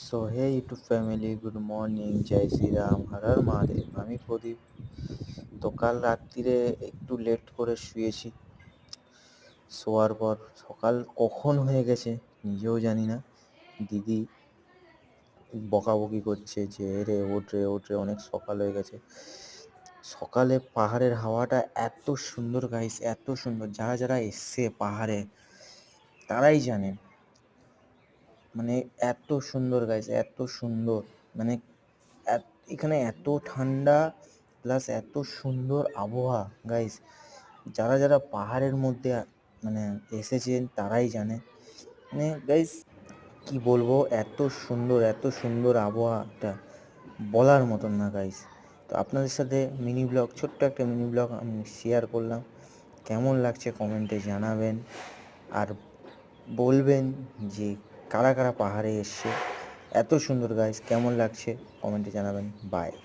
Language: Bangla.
So hey YouTube family, good morning, জয় শ্রীরাম, হর হর মহাদেব। আমি প্রদীপ। তো কাল রাত্রিরে একটু লেট করে শুয়েছি। শোয়ার পর সকাল কখন হয়ে গেছে নিজেও জানি না। দিদি বকাবকি করছে যে রে ওঠ রে ওঠ রে, অনেক সকাল হয়ে গেছে। সকালে পাহাড়ের হাওয়াটা এত সুন্দর গাইস, এত সুন্দর। যারা যারা এসছে পাহাড়ে তারাই জানে, মানে এত সুন্দর গাইস, এত সুন্দর। মানে এখানে এত ঠান্ডা প্লাস এত সুন্দর আবহাওয়া গাইস। যারা যারা পাহাড়ের মধ্যে মানে এসেছেন তারাই জানে। মানে গাইস কি বলবো, এত সুন্দর, এত সুন্দর আবহাওয়াটা বলার মতন না গাইস। তো আপনাদের সাথে মিনি ব্লগ, ছোট্ট একটা মিনি ব্লগ আমি শেয়ার করলাম। কেমন লাগছে কমেন্টে জানাবেন, আর বলবেন যে কারা কারা পাহাড়ে এসছে। এত সুন্দর গাইস, কেমন লাগছে কমেন্টে জানাবেন। বাই।